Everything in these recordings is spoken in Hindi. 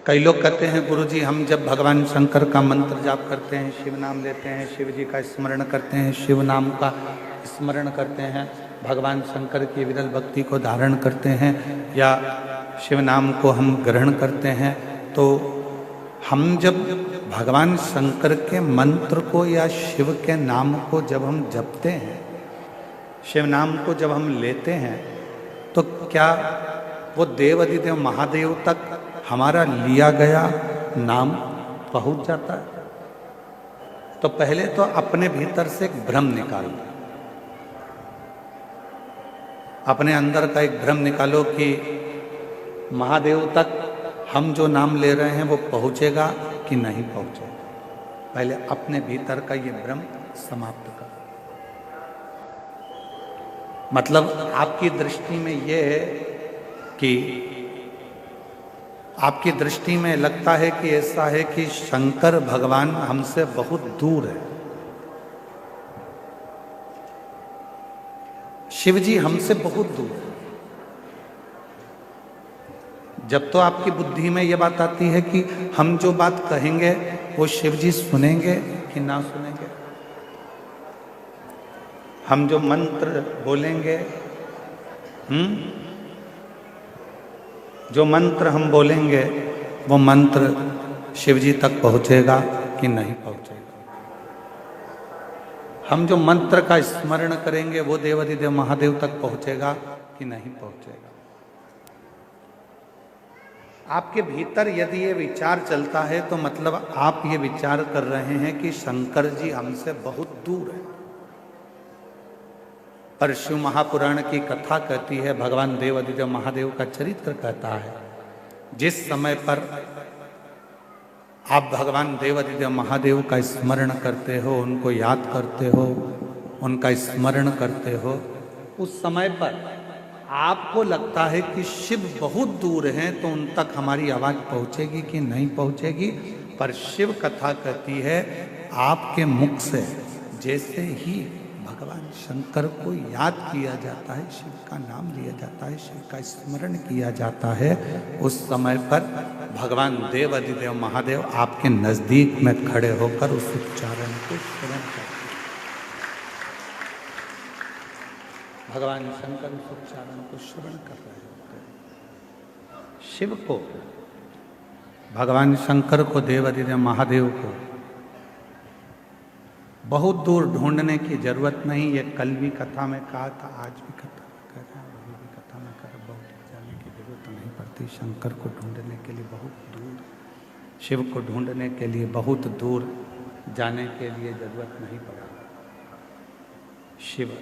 कई लोग कहते हैं गुरुजी हम जब भगवान शंकर का मंत्र जाप करते हैं, शिव नाम लेते हैं, शिव जी का स्मरण करते हैं, शिव नाम का स्मरण करते हैं, भगवान शंकर की विरल भक्ति को धारण करते हैं या शिव नाम को हम ग्रहण करते हैं, तो हम जब भगवान शंकर के मंत्र को या शिव के नाम को जब हम जपते हैं, शिव नाम को जब हम लेते हैं, तो क्या वो देव अधिदेव महादेव तक हमारा लिया गया नाम पहुंच जाता है? तो पहले तो अपने भीतर से एक भ्रम निकालो, अपने अंदर का एक भ्रम निकालो कि महादेव तक हम जो नाम ले रहे हैं वो पहुंचेगा कि नहीं पहुंचेगा। पहले अपने भीतर का ये भ्रम समाप्त करो। मतलब आपकी दृष्टि में ये है कि आपकी दृष्टि में लगता है कि ऐसा है कि शंकर भगवान हमसे बहुत दूर है, शिव जी हमसे बहुत दूर है। जब तो आपकी बुद्धि में यह बात आती है कि हम जो बात कहेंगे वो शिव जी सुनेंगे कि ना सुनेंगे, हम जो मंत्र बोलेंगे, जो मंत्र हम बोलेंगे वो मंत्र शिव जी तक पहुंचेगा कि नहीं पहुंचेगा, हम जो मंत्र का स्मरण करेंगे वो देवाधिदेव महादेव तक पहुंचेगा कि नहीं पहुंचेगा। आपके भीतर यदि ये विचार चलता है तो मतलब आप ये विचार कर रहे हैं कि शंकर जी हमसे बहुत दूर है। पर शिव महापुराण की कथा कहती है, भगवान देवाधिदेव महादेव का चरित्र कहता है, जिस समय पर आप भगवान देवाधिदेव महादेव का स्मरण करते हो, उनको याद करते हो, उनका स्मरण करते हो, उस समय पर आपको लगता है कि शिव बहुत दूर हैं, तो उन तक हमारी आवाज पहुंचेगी कि नहीं पहुंचेगी। पर शिव कथा कहती है आपके मुख से जैसे ही भगवान शंकर को याद किया जाता है, शिव का नाम लिया जाता है, शिव का स्मरण किया जाता है, उस समय पर भगवान देव अधिदेव महादेव आपके नजदीक में खड़े होकर उस उच्चारण को श्रवण करते हैं। भगवान शंकर उस उच्चारण को श्रवण कर रहे होते हैं। शिव को, भगवान शंकर को, देव अधिदेव महादेव को बहुत दूर ढूंढने की जरूरत नहीं। ये कल भी कथा में कहा था, आज भी कथा में कह रहे हैं, अभी भी कथा में कर, बहुत जाने की जरूरत नहीं पड़ती। शंकर को ढूंढने के लिए बहुत दूर, शिव को ढूंढने के लिए बहुत दूर जाने के लिए जरूरत नहीं पड़ा। शिव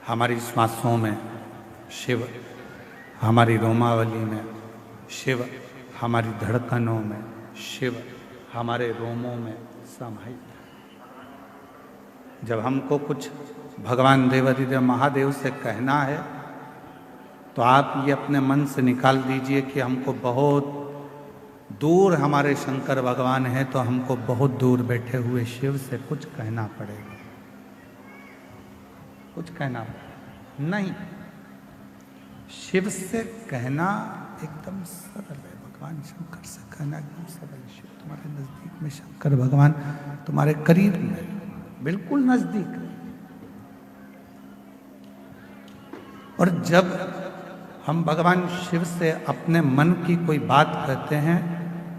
हमारी श्वासों में, शिव हमारी रोमावली में, शिव हमारी धड़कनों में, शिव हमारे रोमों में समाहित है। जब हमको कुछ भगवान देवाधिदेव महादेव से कहना है तो आप ये अपने मन से निकाल दीजिए कि हमको बहुत दूर हमारे शंकर भगवान हैं, तो हमको बहुत दूर बैठे हुए शिव से कुछ कहना पड़ेगा। कुछ कहना नहीं, शिव से कहना एकदम सरल है। भगवान शंकर से कहना एकदम सरल है। शिव तुम्हारे नजदीक में, शंकर भगवान तुम्हारे करीब में, बिल्कुल नजदीक। और जब हम भगवान शिव से अपने मन की कोई बात कहते हैं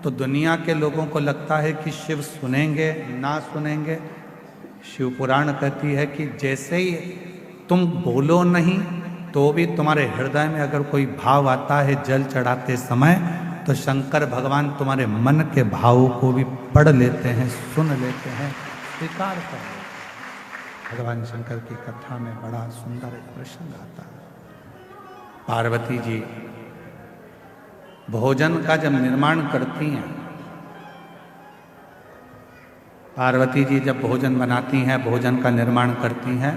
तो दुनिया के लोगों को लगता है कि शिव सुनेंगे ना सुनेंगे। शिव पुराण कहती है कि जैसे ही तुम बोलो नहीं तो भी तुम्हारे हृदय में अगर कोई भाव आता है जल चढ़ाते समय, तो शंकर भगवान तुम्हारे मन के भावों को भी पढ़ लेते हैं, सुन लेते हैं, स्वीकार कर। भगवान शंकर की कथा में बड़ा सुंदर एक प्रसंग आता है। पार्वती जी भोजन का जब निर्माण करती हैं, पार्वती जी जब भोजन बनाती हैं, भोजन का निर्माण करती हैं,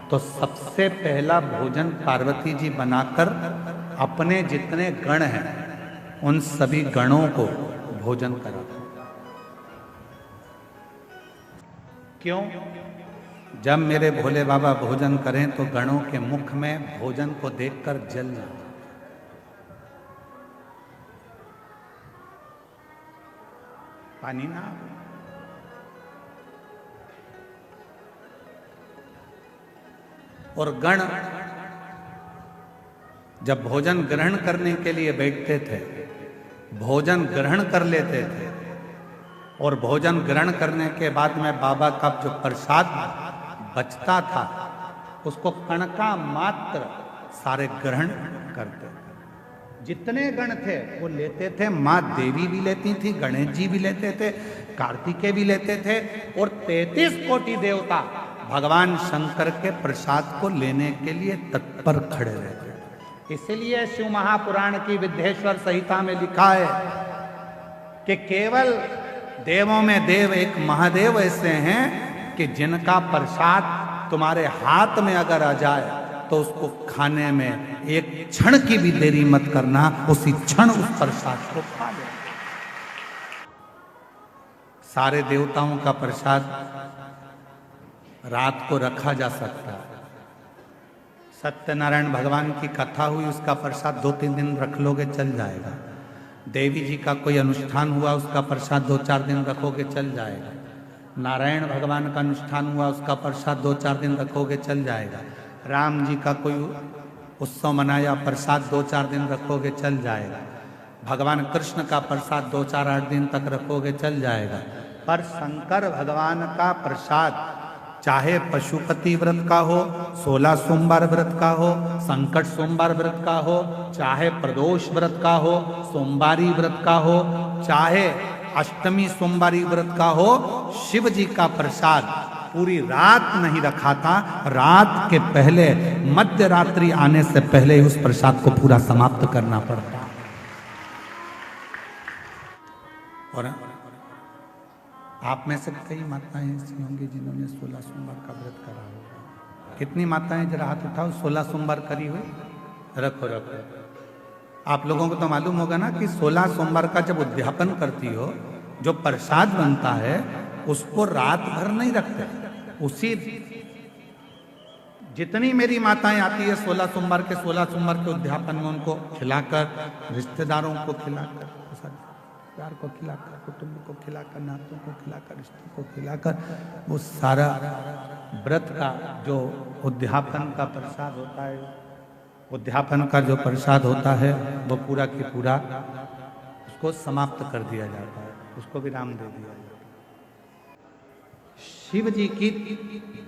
तो सबसे पहला भोजन पार्वती जी बनाकर अपने जितने गण हैं उन सभी गणों को भोजन कराती। क्यों? जब मेरे भोले बाबा भोजन करें तो गणों के मुख में भोजन को देखकर जल जाता। पानी ना। और गण जब भोजन ग्रहण करने के लिए बैठते थे, भोजन ग्रहण कर लेते थे, और भोजन ग्रहण करने के बाद में बाबा का जो प्रसाद बचता था उसको कणका मात्र सारे ग्रहण करते थे। जितने गण थे वो लेते थे, माँ देवी भी लेती थी, गणेश जी भी लेते थे, कार्तिकेय भी लेते थे, और 33 कोटि देवता भगवान शंकर के प्रसाद को लेने के लिए तत्पर खड़े रहते थे। इसलिए शिव महापुराण की विद्येश्वर संहिता में लिखा है कि केवल देवों में देव एक महादेव ऐसे हैं कि जिनका प्रसाद तुम्हारे हाथ में अगर आ जाए तो उसको खाने में एक क्षण की भी देरी मत करना, उसी क्षण उस प्रसाद को खा ले। सारे देवताओं का प्रसाद रात को रखा जा सकता है। सत्यनारायण भगवान की कथा हुई, उसका प्रसाद 2-3 दिन रख लोगे चल जाएगा। देवी जी का कोई अनुष्ठान हुआ, उसका प्रसाद 2-4 दिन रखोगे चल जाएगा। नारायण भगवान का अनुष्ठान हुआ, उसका प्रसाद 2-4 दिन रखोगे चल जाएगा। राम जी का कोई उत्सव मनाया, प्रसाद 2-4 दिन रखोगे चल जाएगा। भगवान कृष्ण का प्रसाद 2-4-8 दिन तक रखोगे चल जाएगा। पर शंकर भगवान का प्रसाद चाहे पशुपति व्रत का हो, 16 सोमवार व्रत का हो, संकट सोमवार व्रत का हो, चाहे प्रदोष व्रत का हो, सोमवारी व्रत का हो, चाहे अष्टमी सोमवारी व्रत का हो, शिव जी का प्रसाद पूरी रात नहीं रखा था। रात के पहले, मध्य रात्रि आने से पहले उस प्रसाद को पूरा समाप्त करना पड़ता। और आप में से कई माताएं ऐसी होंगी जिन्होंने 16 सोमवार का व्रत करा होगा। कितनी माताएं, जरा हाथ उठाओ, 16 सोमवार करी हुई? रखो रखो। आप लोगों को तो मालूम होगा ना कि 16 सोमवार का जब उद्यापन करती हो, जो प्रसाद बनता है उसको रात भर नहीं रखते। उसी जितनी मेरी माताएं आती है 16 सोमवार के उद्यापन में, उनको खिलाकर, रिश्तेदारों को खिलाकर, प्यार को खिलाकर, कुटुंब को खिलाकर, नातों को खिलाकर, रिश्तों को खिलाकर, वो सारा व्रत का जो उद्यापन का प्रसाद होता है, उद्यापन का जो प्रसाद होता है वो पूरा की पूरा उसको समाप्त कर दिया जाता है, उसको विराम दे दिया जाता है। शिव जी की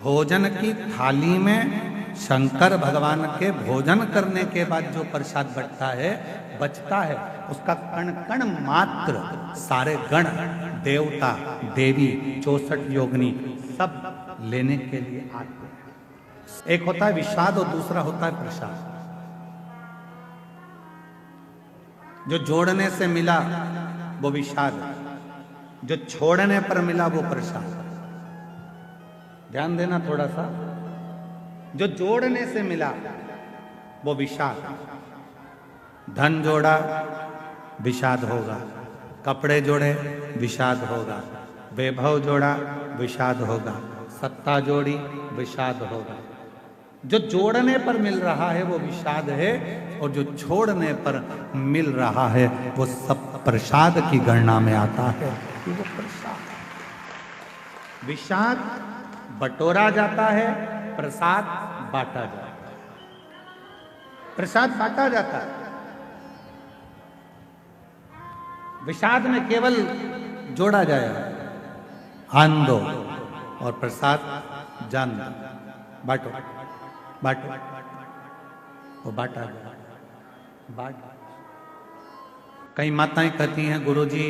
भोजन की थाली में शंकर भगवान के भोजन करने के बाद जो प्रसाद बचता है उसका कण कण मात्र सारे गण, देवता, देवी, 64 योगिनी सब लेने के लिए आते हैं। एक होता है विषाद और दूसरा होता है प्रसाद। जो जोड़ने से मिला वो विषाद, जो छोड़ने पर मिला वो प्रसाद। ध्यान देना थोड़ा सा। जो जोड़ने से मिला वो विषाद। धन जोड़ा विषाद होगा, कपड़े जोड़े विषाद होगा, वैभव जोड़ा विषाद होगा, सत्ता जोड़ी विषाद होगा। जो जोड़ने पर मिल रहा है वो विषाद है, और जो छोड़ने पर मिल रहा है वो सब प्रसाद की गणना में आता है। वो प्रसाद, विषाद बटोरा जाता है, प्रसाद बांटा जाता है। प्रसाद बांटा जाता है। विषाद में केवल जोड़ा जाएगा, आन दो, और प्रसाद जान दो, बांटो बांटो, वो बांटा गया, बांट। कई माताएं कहती हैं, गुरुजी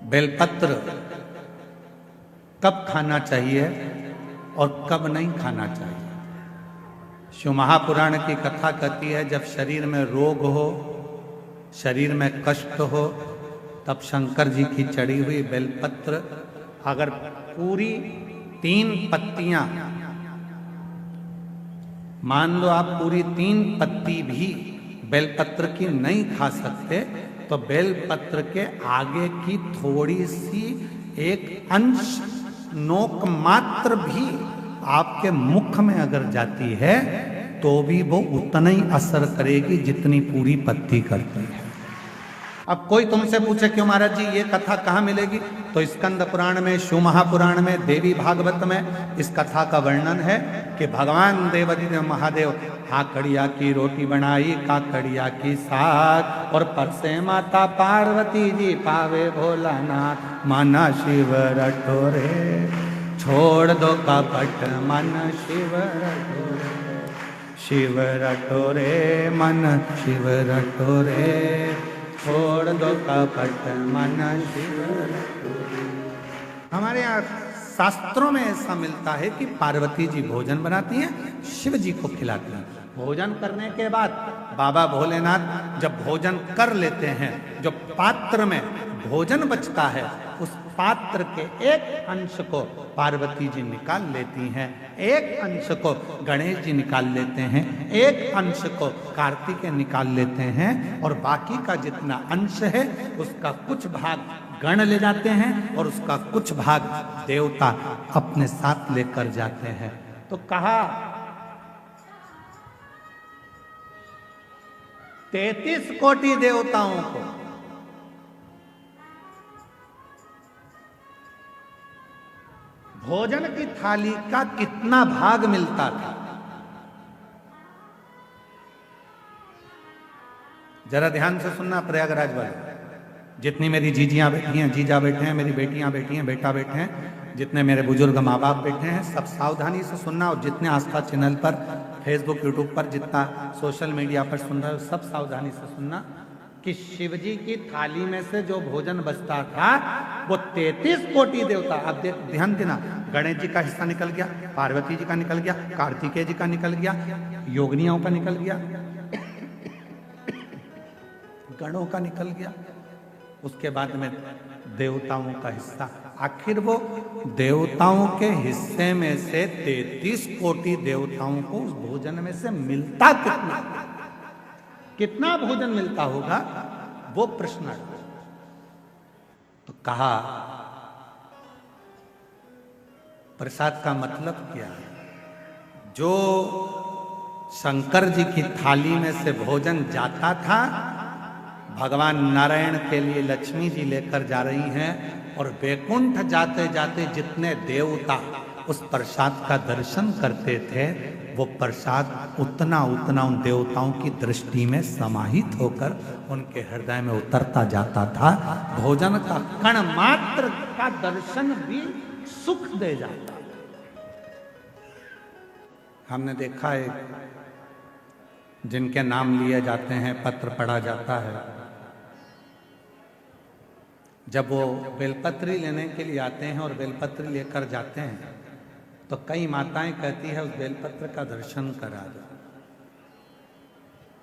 बेलपत्र कब खाना चाहिए और कब नहीं खाना चाहिए। शिव महापुराण की कथा कहती है, जब शरीर में रोग हो, शरीर में कष्ट हो, तब शंकर जी की चढ़ी हुई बेलपत्र अगर पूरी 3 पत्तियां, मान लो आप पूरी 3 पत्ती भी बेलपत्र की नहीं खा सकते, तो बेलपत्र के आगे की थोड़ी सी एक अंश नोक मात्र भी आपके मुख में अगर जाती है तो भी वो उतना ही असर करेगी जितनी पूरी पत्ती करती है। अब कोई तुमसे पूछे क्यों महाराज जी ये कथा कहाँ मिलेगी, तो स्कंद पुराण में, शिव महापुराण में, देवी भागवत में इस कथा का वर्णन है कि भगवान देवादिदेव महादेव हाकड़िया की रोटी बनाई, काकड़िया की साग, और परसे माता पार्वती जी पावे भोलानाथ, माना शिव रटोरे, छोड़ दो कपट मन शिव रटोरे, शिव रटोरे मन शिव रटोरे, छोड़ दो कपट मन शिव रटोरे। हमारे यहाँ शास्त्रों में ऐसा मिलता है कि पार्वती जी भोजन बनाती हैं, शिव जी को खिलाती हैं। भोजन करने के बाद बाबा भोलेनाथ जब भोजन कर लेते हैं, जो पात्र में भोजन बचता है उस पात्र के एक अंश को पार्वती जी निकाल लेती हैं, एक अंश को गणेश जी निकाल लेते हैं, एक अंश को कार्तिकेय निकाल लेते हैं, और बाकी का जितना अंश है उसका कुछ भाग गण ले जाते हैं और उसका कुछ भाग देवता अपने साथ लेकर जाते हैं। तो कहा 33 कोटि देवताओं को भोजन की थाली का कितना भाग मिलता था, जरा ध्यान से सुनना प्रयागराज वाले, जितनी मेरी जीजियां बैठी हैं, जीजा बैठे हैं, मेरी बेटियां बैठी हैं, बेटा बैठे हैं, जितने मेरे बुजुर्ग माँ बाप बैठे हैं, सब सावधानी से सुनना, और जितने आस्था चैनल पर, फेसबुक, यूट्यूब पर, जितना सोशल मीडिया पर सुन रहे हो, सब सावधानी से सुनना कि शिवजी की थाली में से जो भोजन बचता था वो 33 कोटि देवता, अब ध्यान देना, गणेश जी का हिस्सा निकल गया, पार्वती जी का निकल गया, कार्तिकेय जी का निकल गया, योगिनियों का निकल गया, गणों का निकल गया, उसके बाद में देवताओं का हिस्सा। आखिर वो देवताओं के हिस्से में से 33 कोटि देवताओं को उस भोजन में से मिलता कितना भोजन मिलता होगा, वो प्रश्न। तो कहा प्रसाद का मतलब क्या है, जो शंकर जी की थाली में से भोजन जाता था भगवान नारायण के लिए लक्ष्मी जी लेकर जा रही हैं, और वैकुंठ जाते जाते जितने देवता उस प्रसाद का दर्शन करते थे वो प्रसाद उतना उतना उन देवताओं की दृष्टि में समाहित होकर उनके हृदय में उतरता जाता था। भोजन का कण मात्र का दर्शन भी सुख दे जाता। हमने देखा है जिनके नाम लिए जाते हैं, पत्र पढ़ा जाता है, जब वो बेलपत्री लेने के लिए आते हैं और बेलपत्री लेकर जाते हैं तो कई माताएं कहती है उस बेलपत्र का दर्शन करा दो।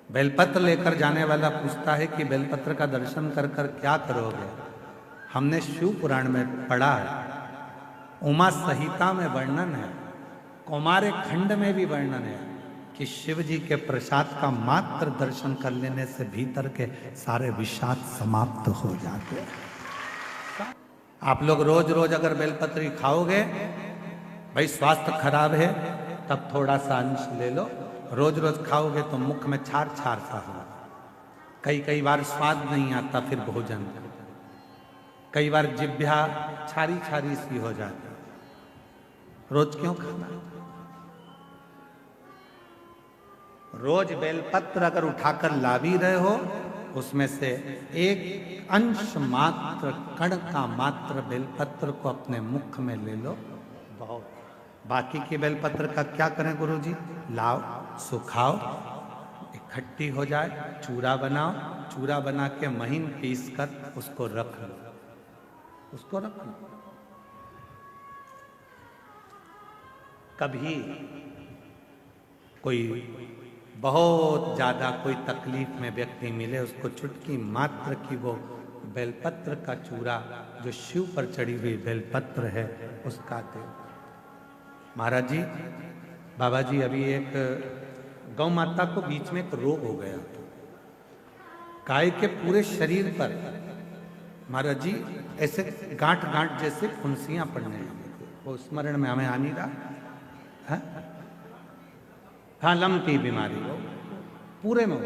बेलपत्र लेकर जाने वाला पूछता है कि बेलपत्र का दर्शन कर कर क्या करोगे। हमने शिव पुराण में पढ़ा है, उमा संहिता में वर्णन है, कौमार खंड में भी वर्णन है कि शिव जी के प्रसाद का मात्र दर्शन कर लेने से भीतर के सारे विषाद समाप्त हो जाते हैं। आप लोग रोज रोज अगर बेलपत्री खाओगे, भाई स्वास्थ्य खराब है तब थोड़ा सा अंश ले लो, रोज रोज खाओगे तो मुख में छार छार सा हो, कई बार स्वाद नहीं आता, फिर भोजन कई बार जिभ्या छारी छारी सी हो जाती। रोज क्यों खाना? रोज बेलपत्र अगर उठाकर ला भी रहे हो, उसमें से एक अंश मात्र, कण का मात्र बेलपत्र को अपने मुख में ले लो, बहुत। बाकी के बेलपत्र का क्या करें गुरुजी? लाओ, सुखाओ, इकट्ठी हो जाए, चूरा बनाओ, चूरा बना के महीन पीस कर उसको रख लो, उसको रख लो। कभी कोई बहुत ज्यादा कोई तकलीफ में व्यक्ति मिले, उसको चुटकी मात्र की वो बेलपत्र का चूरा जो शिव पर चढ़ी हुई बेलपत्र है उसका दे। महाराज जी, बाबा जी, अभी एक गौ माता को बीच में एक रोग हो गया, गाय के पूरे शरीर पर महाराज जी ऐसे गांठ गांठ जैसे फुंसियां पड़ने लगी, वो स्मरण में हमें आ नहीं रहा है? हाँ, लम की बीमारी हो पूरे में हो।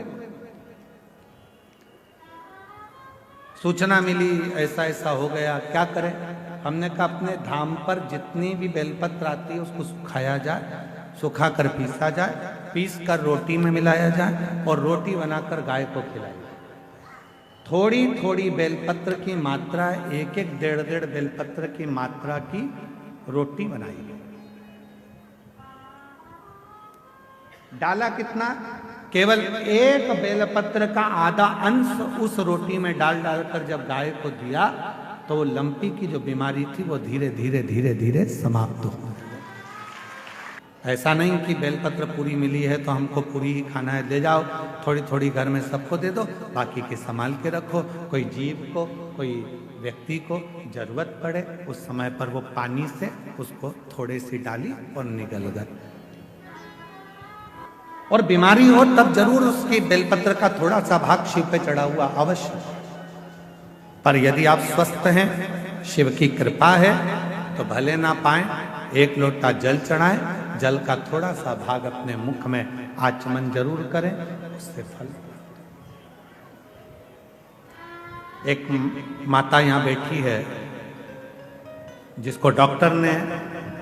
सूचना मिली ऐसा ऐसा हो गया, क्या करें? हमने कहा अपने धाम पर जितनी भी बेलपत्र आती है उसको सुखाया जाए, सुखा कर पीसा जाए, पीस कर रोटी में मिलाया जाए और रोटी बनाकर गाय को खिलाई जाए। थोड़ी थोड़ी बेलपत्र की मात्रा, एक एक डेढ़ डेढ़ बेलपत्र की मात्रा की रोटी बनाई गई। डाला कितना? केवल एक बेलपत्र का आधा अंश उस रोटी में डाल डालकर जब गाय को दिया तो वो लंपी की जो बीमारी थी वो धीरे धीरे धीरे धीरे समाप्त हो। ऐसा नहीं कि बेलपत्र पूरी मिली है तो हमको पूरी ही खाना है, ले जाओ थोड़ी थोड़ी घर में सबको दे दो, बाकी के संभाल के रखो। कोई जीव को, कोई व्यक्ति को जरूरत पड़े उस समय पर वो पानी से उसको थोड़ी सी डाली और निकल गए। और बीमारी हो तब जरूर उसकी बेलपत्र का थोड़ा सा भाग शिव पे चढ़ा हुआ अवश्य। पर यदि आप स्वस्थ हैं, शिव की कृपा है, तो भले ना पाए, एक लोटा जल चढ़ाएं, जल का थोड़ा सा भाग अपने मुख में आचमन जरूर करें, उससे फल। एक माता यहां बैठी है जिसको डॉक्टर ने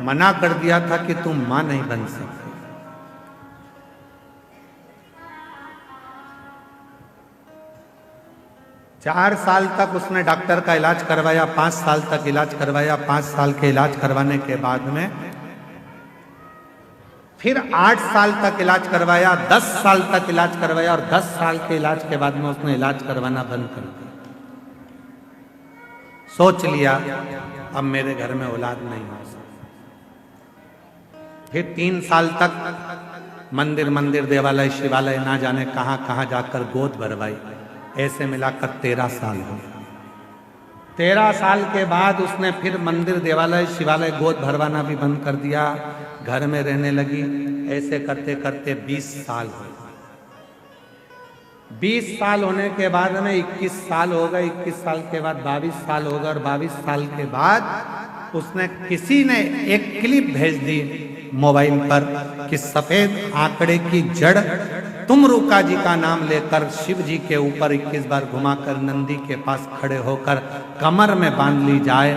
मना कर दिया था कि तुम मां नहीं बन सकती। 4 साल तक उसने डॉक्टर का इलाज करवाया, 5 साल तक इलाज करवाया। 5 साल के इलाज करवाने के बाद में फिर 8 साल तक इलाज करवाया, 10 साल तक इलाज करवाया और 10 साल के इलाज के बाद में उसने इलाज करवाना बंद कर दिया। सोच लिया अब मेरे घर में औलाद नहीं हो सकती। फिर 3 साल तक मंदिर मंदिर देवालय शिवालय ना जाने कहां कहां जाकर गोद भरवाई। ऐसे मिलाकर 13 साल हो। 13 साल के बाद उसने फिर मंदिर देवालय शिवालय गोद भरवाना भी बंद कर दिया, घर में रहने लगी। ऐसे करते करते 20 साल हो। 20 साल होने के बाद में 21 साल हो गए, 21 साल के बाद 22 साल हो गए और 22 साल के बाद उसने किसी ने एक क्लिप भेज दी मोबाइल पर कि सफेद आंकड़े की जड़ तुमरुका जी का नाम लेकर शिव जी के ऊपर 21 बार घुमाकर नंदी के पास खड़े होकर कमर में बांध ली जाए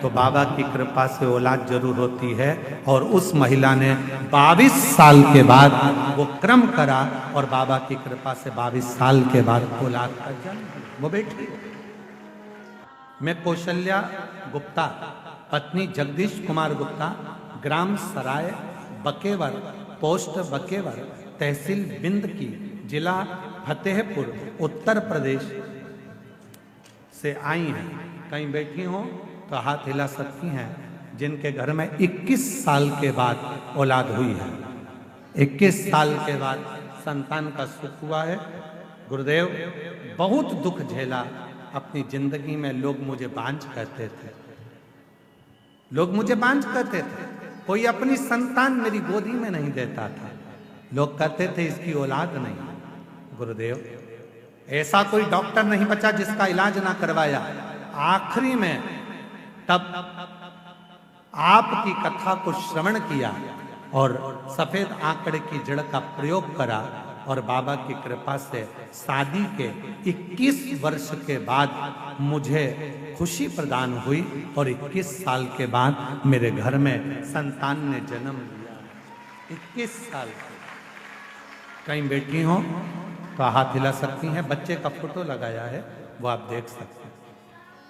तो बाबा की कृपा से औलाद जरूर होती है। और उस महिला ने 22 साल के बाद वो क्रम करा और बाबा की कृपा से 22 साल के बाद औलाद का जन्म। वो बेटी मैं कौशल्या गुप्ता, पत्नी जगदीश कुमार गुप्ता, ग्राम सराय बकेवर, पोस्ट बकेवर, तहसील बिंद की, जिला फतेहपुर, उत्तर प्रदेश से आई हैं। कहीं बैठी हो तो हाथ हिला सकती हैं जिनके घर में 21 साल के बाद औलाद हुई है। 21 साल के बाद संतान का सुख हुआ है। गुरुदेव बहुत दुख झेला अपनी जिंदगी में। लोग मुझे बांझ कहते थे, लोग मुझे बांझ कहते थे। कोई अपनी संतान मेरी गोदी में नहीं देता था। लोग कहते थे इसकी औलाद नहीं। गुरुदेव ऐसा कोई डॉक्टर नहीं बचा जिसका इलाज ना करवाया। आखिरी में तब आपकी कथा को श्रवण किया और सफेद आंकड़े की जड़ का प्रयोग करा और बाबा की कृपा से शादी के 21 वर्ष के बाद मुझे खुशी प्रदान हुई और 21 साल के बाद मेरे घर में संतान ने जन्म लिया। 21 साल। कहीं बैठी हो तो हाथ हिला सकती हैं। बच्चे का फोटो लगाया है वो आप देख सकते हैं।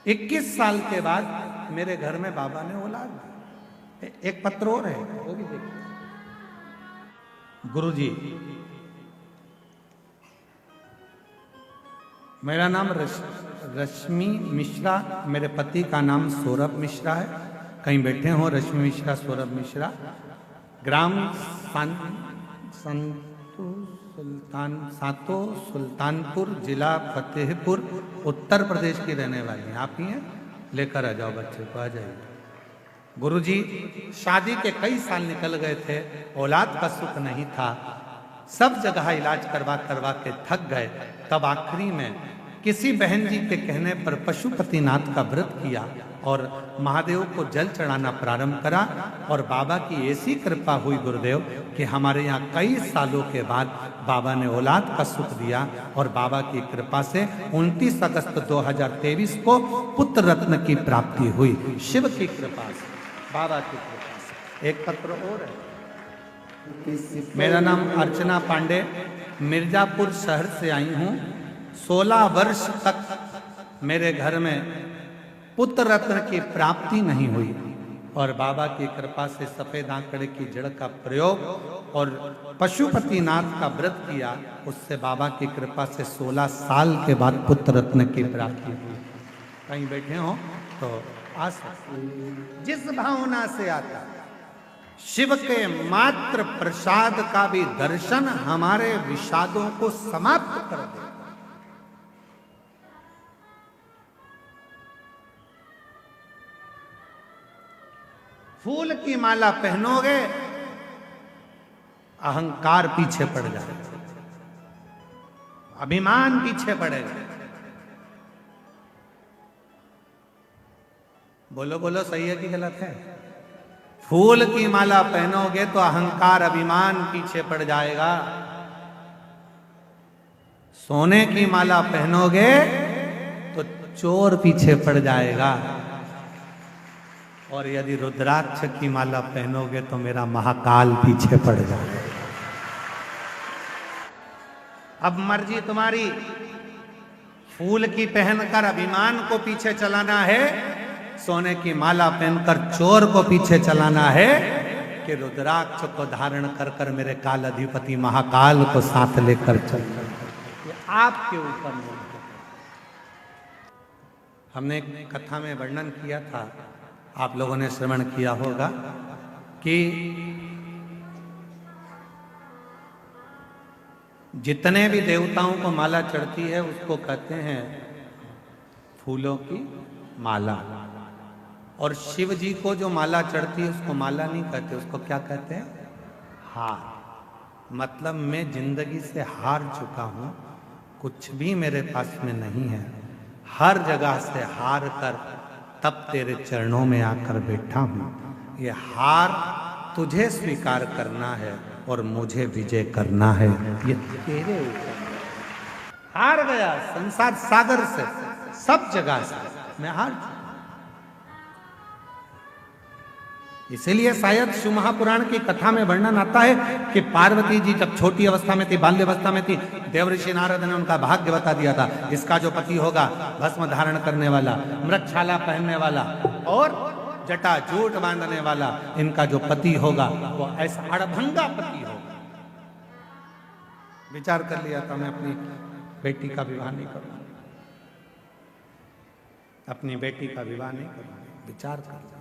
21 साल के बाद मेरे घर में बाबा ने औलाद दी। एक पत्र और है वो भी देखिए। गुरुजी मेरा नाम रश्मि मिश्रा, मेरे पति का नाम सौरभ मिश्रा है। कहीं बैठे हो रश्मि मिश्रा, सौरभ मिश्रा, ग्राम सातो सुल्तानपुर, जिला फतेहपुर, उत्तर प्रदेश की रहने वाली हैं। आप ही हैं? लेकर आ जाओ बच्चे को, आ जाइए। गुरुजी शादी के कई साल निकल गए थे, औलाद का सुख नहीं था। सब जगह इलाज करवा करवा के थक गए। तब आखिरी में किसी बहन जी के कहने पर पशुपतिनाथ का व्रत किया और महादेव को जल चढ़ाना प्रारंभ करा। और बाबा की ऐसी कृपा हुई गुरुदेव कि हमारे यहाँ कई सालों के बाद बाबा ने औलाद का सुख दिया। और बाबा की कृपा से 29 अगस्त 2023 को पुत्र रत्न की प्राप्ति हुई, शिव की कृपा से, बाबा की कृपा से। एक पत्र और है। मेरा नाम अर्चना पांडे, मिर्जापुर शहर से आई हूँ। 16 वर्ष तक मेरे घर में पुत्र रत्न की प्राप्ति नहीं हुई और बाबा की कृपा से सफेद आंकड़े की जड़ का प्रयोग और पशुपतिनाथ का व्रत किया। उससे बाबा की कृपा से 16 साल के बाद पुत्र रत्न की प्राप्ति हुई। कहीं बैठे हो तो आ सकते। जिस भावना से आता शिव के मात्र प्रसाद का भी दर्शन हमारे विषादों को समाप्त कर दे। फूल की माला पहनोगे, अहंकार पीछे पड़ जाएगा, अभिमान पीछे पड़ेगा। बोलो बोलो, सही है कि गलत है? फूल की माला पहनोगे तो अहंकार अभिमान पीछे पड़ जाएगा। सोने की माला पहनोगे तो चोर पीछे पड़ जाएगा। और यदि रुद्राक्ष की माला पहनोगे तो मेरा महाकाल पीछे पड़ जाएगा। अब मर्जी तुम्हारी, फूल की पहनकर अभिमान को पीछे चलाना है, सोने की माला पहनकर चोर को पीछे चलाना है, कि रुद्राक्ष को धारण कर कर मेरे काल अधिपति महाकाल को साथ लेकर चलना। ये आपके ऊपर नहीं। हमने एक कथा में वर्णन किया था, आप लोगों ने श्रवण किया होगा, कि जितने भी देवताओं को माला चढ़ती है उसको कहते हैं फूलों की माला। और शिव जी को जो माला चढ़ती है उसको माला नहीं कहते, उसको क्या कहते हैं? हार। मतलब मैं जिंदगी से हार चुका हूं, कुछ भी मेरे पास में नहीं है, हर जगह से हार कर तब तेरे चरणों में आकर बैठा हूं। ये हार तुझे स्वीकार करना है और मुझे विजय करना है, ये तेरे ऊपर। हार गया संसार सागर से, सब जगह से मैं हार चुका। इसीलिए शायद शिव महापुराण की कथा में वर्णन आता है कि पार्वती जी जब छोटी अवस्था में थी, बाल्य अवस्था में थी, देवऋषि नारद ने उनका भाग्य बता दिया था। इसका जो पति होगा भस्म धारण करने वाला, मृगछाला पहनने वाला और जटा जूट बांधने वाला, इनका जो पति होगा वो ऐसा अड़भंगा पति होगा। विचार कर लिया था, मैं अपनी बेटी का विवाह नहीं करूंगा, अपनी बेटी का विवाह नहीं करूंगा। विचार कर लिया,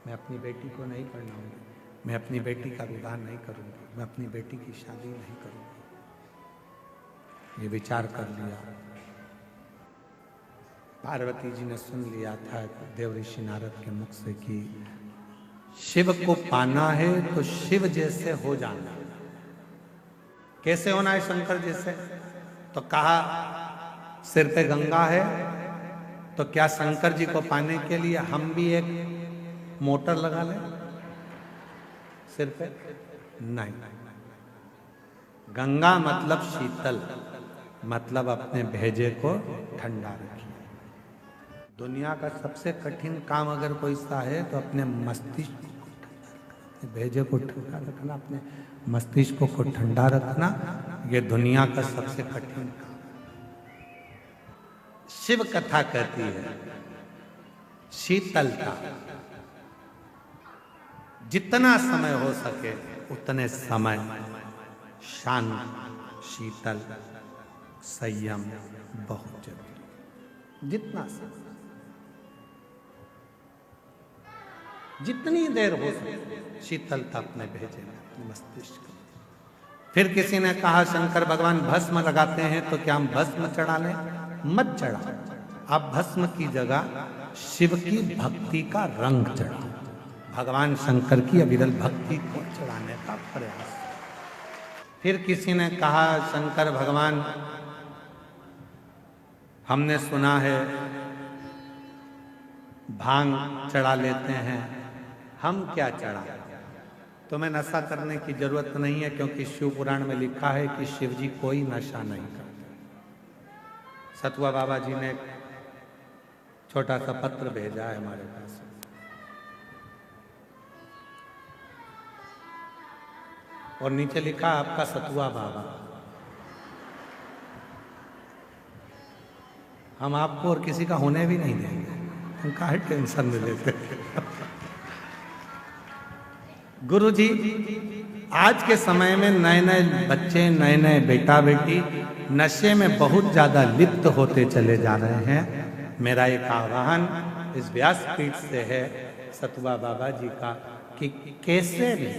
मैं अपनी बेटी को नहीं पढ़ाऊंगी, मैं अपनी बेटी का विवाह नहीं करूंगी, मैं अपनी बेटी की शादी नहीं करूंगी। ये विचार कर लिया। पार्वती जी ने सुन लिया था देवऋषि नारद के मुख से कि शिव को पाना है तो शिव जैसे हो जाना। कैसे होना है शंकर जैसे? तो कहा सिर पे गंगा है, तो क्या शंकर जी को पाने के लिए हम भी एक मोटर लगा ले सिर पे? नहीं। गंगा मतलब शीतल, मतलब अपने भेजे को ठंडा रखिए। दुनिया का सबसे कठिन काम अगर कोई सा है तो अपने मस्तिष्क को ठंडा रखना, भेजे को ठंडा रखना, अपने मस्तिष्क को ठंडा रखना, ये दुनिया का सबसे कठिन काम। शिव कथा कहती है शीतलता, जितना समय हो सके उतने समय शांत, शीतल, संयम बहुत जरूरी। जितना समय, जितनी देर हो सके शीतलता अपने भेजे में, अपने मस्तिष्क। फिर किसी ने कहा शंकर भगवान भस्म लगाते हैं तो क्या हम भस्म चढ़ा लें? मत चढ़ा, आप भस्म की जगह शिव की भक्ति का रंग चढ़ाओ। भगवान शंकर की अविरल भक्ति को चढ़ाने का प्रयास। फिर किसी ने कहा शंकर भगवान, हमने सुना है भांग चढ़ा लेते हैं, हम क्या चढ़ा। तुम्हें नशा करने की जरूरत नहीं है, क्योंकि शिव पुराण में लिखा है कि शिव जी कोई नशा नहीं करते। सतुआ बाबा जी ने छोटा सा पत्र भेजा है हमारे पास, और नीचे लिखा आपका सतुआ बाबा। हम आपको और किसी का होने भी नहीं देंगे, हम काहे टेंशन में लेते। गुरु जी, आज के समय में नए नए बच्चे, नए नए बेटा बेटी नशे में बहुत ज्यादा लिप्त होते चले जा रहे हैं। मेरा एक आह्वान इस व्यासपीठ से है सतुआ बाबा जी का कि कैसे भी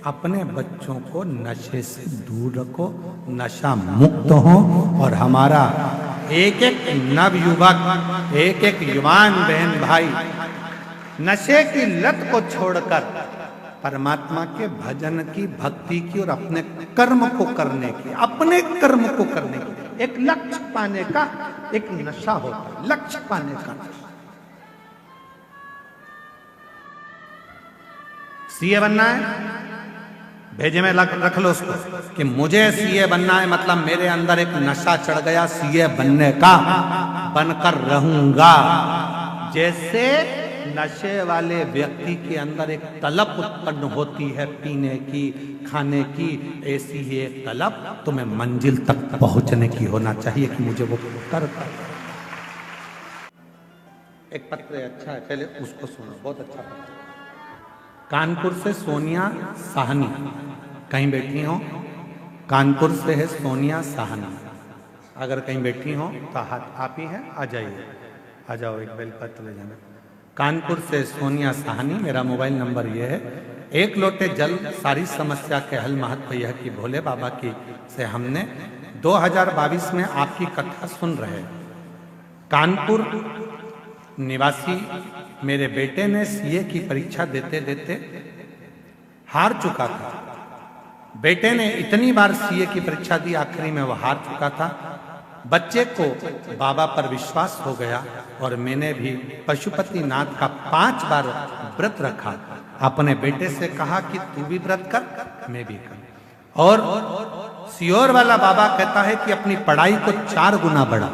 अपने बच्चों को नशे से दूर रखो, नशा मुक्त हो, और हमारा एक एक नवयुवक, एक एक युवान बहन भाई नशे की लत को छोड़कर परमात्मा के भजन की, भक्ति की और अपने कर्म को करने की, अपने कर्म को करने की, एक लक्ष्य पाने का एक नशा होता है, लक्ष्य पाने का। सीए बनना है, भेजे में रख लो उसको कि मुझे सीए बनना है, मतलब मेरे अंदर एक नशा चढ़ गया सीए बनने का, बनकर रहूंगा। जैसे नशे वाले व्यक्ति के अंदर एक तलब उत्पन्न होती है पीने की, खाने की, ऐसी ही एक तलब तुम्हें मंजिल तक पहुंचने की होना चाहिए कि मुझे वो कर। एक पत्र अच्छा है, पहले उसको सुनो, बहुत अच्छा पत्र। कानपुर से सोनिया साहनी, कहीं बैठी हो, कानपुर से है सोनिया साहनी, अगर कहीं बैठी हो तो हाथ आप ही हैं, आ जाइए, आ जाओ, एक बेलपत्र ले जाना। कानपुर से सोनिया साहनी, मेरा मोबाइल नंबर ये है। एक लोटे जल सारी समस्या के हल, महत्व यह कि भोले बाबा की से हमने 2022 में आपकी कथा सुन रहे। कानपुर निवासी मेरे बेटे ने सीए की परीक्षा देते देते हार चुका था। बेटे ने इतनी बार सीए की परीक्षा दी, आखिरी में वह हार चुका था। बच्चे को बाबा पर विश्वास हो गया और मैंने भी पशुपति नाथ का 5 बार व्रत रखा। अपने बेटे से कहा कि तू भी व्रत कर, मैं भी कर। और सियोर वाला बाबा कहता है कि अपनी पढ़ाई को 4 गुना बढ़ा।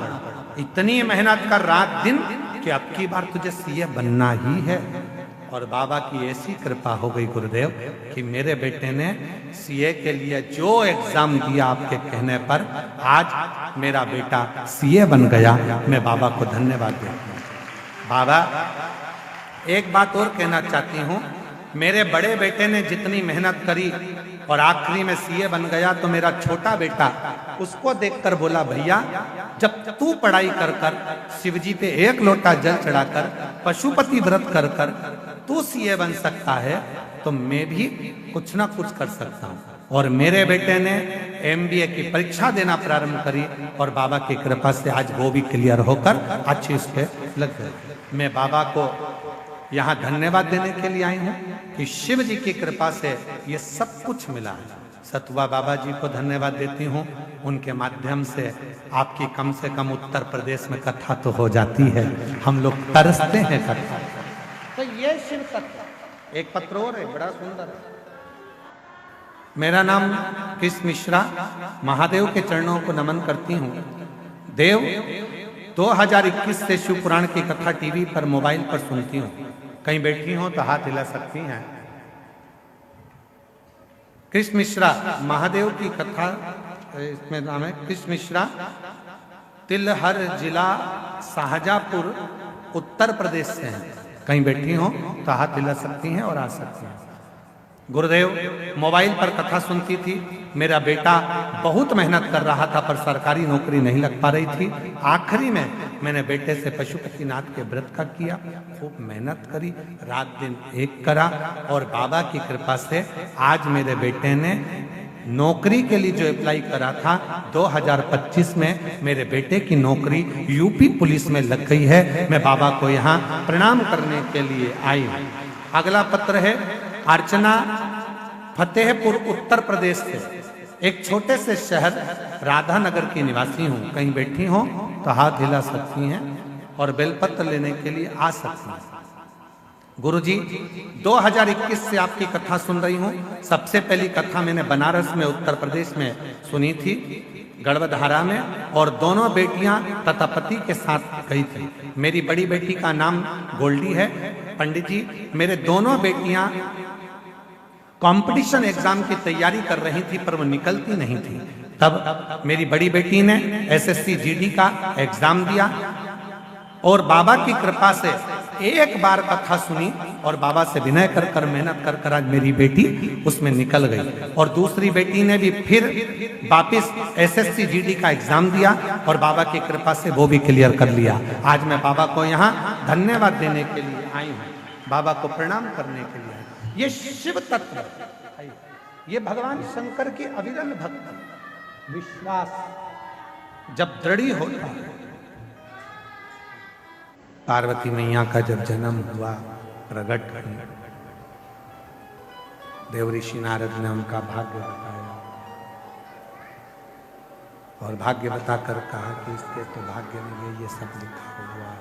इतनी मेहनत कर रात दिन कि अब की बार तुझे सीए बनना ही है। और बाबा की ऐसी कृपा हो गई गुरुदेव कि मेरे बेटे ने सीए के लिए जो एग्जाम दिया आपके कहने पर, आज मेरा बेटा सीए बन गया। मैं बाबा को धन्यवाद देता हूँ। बाबा, एक बात और कहना चाहती हूँ, मेरे बड़े बेटे ने जितनी मेहनत करी और आखिरी में सीए बन गया, तो मेरा छोटा बेटा उसको देखकर बोला, भैया जब तू पढ़ाई कर कर, शिवजी पे 1 लोटा जल चढ़ाकर, पशुपति व्रत कर कर तू सीए बन सकता है, तो मैं भी कुछ ना कुछ कर सकता हूँ। और मेरे बेटे ने एमबीए की परीक्षा देना प्रारंभ करी और बाबा की कृपा से आज वो भी क्लियर होकर अच्छी उस पे लग गए। मैं बाबा को यहाँ धन्यवाद देने के लिए आई हूँ कि शिव जी की कृपा से ये सब कुछ मिला है। सतुआ बाबा जी को धन्यवाद देती हूँ, उनके माध्यम से आपकी कम से कम उत्तर प्रदेश में कथा तो हो जाती है। हम लोग तरसते हैं कथा। तो ये शिव कथा। एक पत्र और है, बड़ा सुंदर है। मेरा नाम कृष्ण मिश्रा, महादेव के चरणों को नमन करती हूँ। देव 2021 से शिव पुराण की कथा टीवी पर, मोबाइल पर सुनती हूँ। कहीं बैठी हो तो हाथ हिला सकती हैं। कृष्ण मिश्रा, महादेव की कथा, इसमें नाम है कृष्ण मिश्रा, तिलहर जिला शाहजहाँपुर उत्तर प्रदेश से हैं। कहीं बैठी हो तो हाथ हिला सकती हैं और आ सकती हैं। गुरुदेव, मोबाइल पर कथा सुनती थी। मेरा बेटा बहुत मेहनत कर रहा था पर सरकारी नौकरी नहीं लग पा रही थी। आखिरी में मैंने बेटे से पशुपति नाथ के व्रत का किया, खूब मेहनत करी, रात दिन एक करा, और बाबा की कृपा से आज मेरे बेटे ने नौकरी के लिए जो अप्लाई करा था 2025 में, मेरे बेटे की नौकरी यूपी पुलिस में लग गई है। मैं बाबा को यहाँ प्रणाम करने के लिए आई हूँ। अगला पत्र है अर्चना, फतेहपुर उत्तर प्रदेश से, एक छोटे से शहर राधानगर की निवासी हूँ। कहीं बैठी हो तो हाथ हिला सकती हैं और बेलपत्र लेने के लिए आ सकती हैं। गुरुजी 2021 से आपकी कथा सुन रही हूँ। सबसे पहली कथा मैंने बनारस में उत्तर प्रदेश में सुनी थी, गढ़वधारा में, और दोनों बेटियां तथा पति के साथ गई थी। मेरी बड़ी बेटी का नाम गोल्डी है। पंडित जी, मेरे दोनों बेटियां कंपटीशन एग्जाम की तैयारी कर रही थी पर वो निकलती नहीं थी। तब मेरी बड़ी बेटी ने एसएससी जीडी का एग्जाम दिया और बाबा की कृपा से एक बार कथा सुनी और बाबा से विनय कर कर मेहनत कर कर आज मेरी बेटी उसमें निकल गई। और दूसरी बेटी ने भी फिर वापिस एसएससी जीडी का एग्जाम दिया और बाबा की कृपा से वो भी क्लियर कर लिया। आज मैं बाबा को यहाँ धन्यवाद देने के लिए आई हूँ, बाबा को प्रणाम करने के लिए। ये शिव तत्व, ये भगवान शंकर की अविरल भक्ति, विश्वास जब दृढ़ होता है। पार्वती मैया का जब जन्म हुआ, प्रकट देव ऋषि नारद ने उनका भाग्य बताया और भाग्य बताकर कहा कि इसके तो भाग्य में ये सब लिखा हुआ।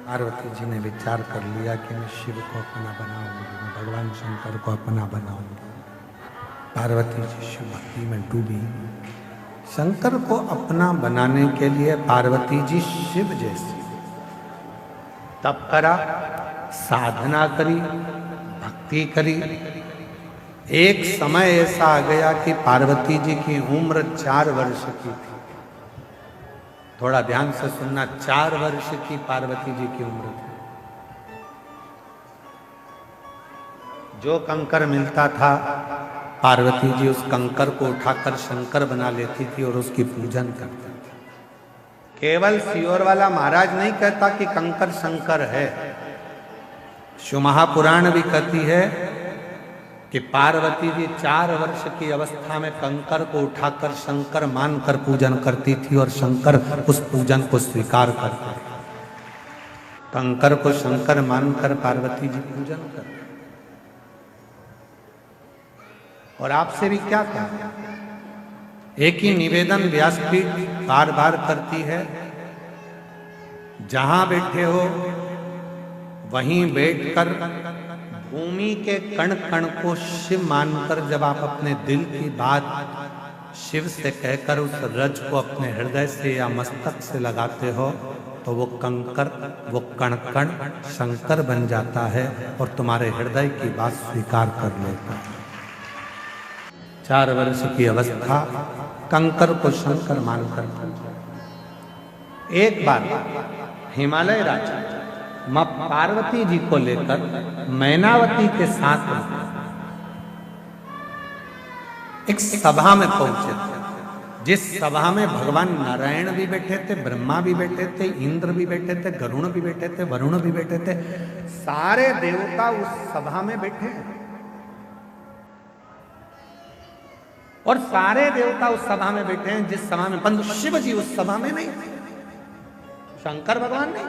पार्वती जी ने विचार कर लिया कि मैं शिव को अपना बनाऊंगी, मैं भगवान शंकर को अपना बनाऊंगी। पार्वती जी शिव भक्ति में डूबी। शंकर को अपना बनाने के लिए पार्वती जी शिव जैसी तप करा, साधना करी, भक्ति करी। एक समय ऐसा आ गया कि पार्वती जी की उम्र 4 वर्ष की थी। थोड़ा ध्यान से सुनना, 4 वर्ष की पार्वती जी की उम्र थी। जो कंकर मिलता था पार्वती जी उस कंकर को उठाकर शंकर बना लेती थी और उसकी पूजन करती थी। केवल सियोर वाला महाराज नहीं कहता कि कंकर शंकर है। शिव महापुराण भी कहती है कि पार्वती जी 4 वर्ष की अवस्था में कंकर को उठाकर शंकर मानकर पूजन करती थी और शंकर उस पूजन को स्वीकार करते थे। कंकर को शंकर मानकर पार्वती जी पूजन करते। और आपसे भी क्या कहा, एक ही निवेदन व्यासपीठ बार बार करती है, जहां बैठे हो वहीं बैठकर भूमि के कण कण को शिव मानकर जब आप अपने दिल की बात शिव से कहकर उस रज को अपने हृदय से या मस्तक से लगाते हो तो वो कंकर, वो कण कण शंकर बन जाता है और तुम्हारे हृदय की बात स्वीकार कर लेता है। 4 वर्ष की अवस्था, कंकर को शंकर मानकर। एक बार हिमालय राजा मां पार्वती जी को लेकर मैनावती के साथ एक सभा में पहुंचे थे, जिस सभा में भगवान नारायण भी बैठे थे, ब्रह्मा भी बैठे थे, इंद्र भी बैठे थे, गरुण भी बैठे थे, वरुण भी बैठे थे। सारे देवता उस सभा में बैठे हैं और सारे देवता उस सभा में बैठे हैं जिस सभा में, परंतु शिव जी उस सभा में नहीं, शंकर भगवान नहीं।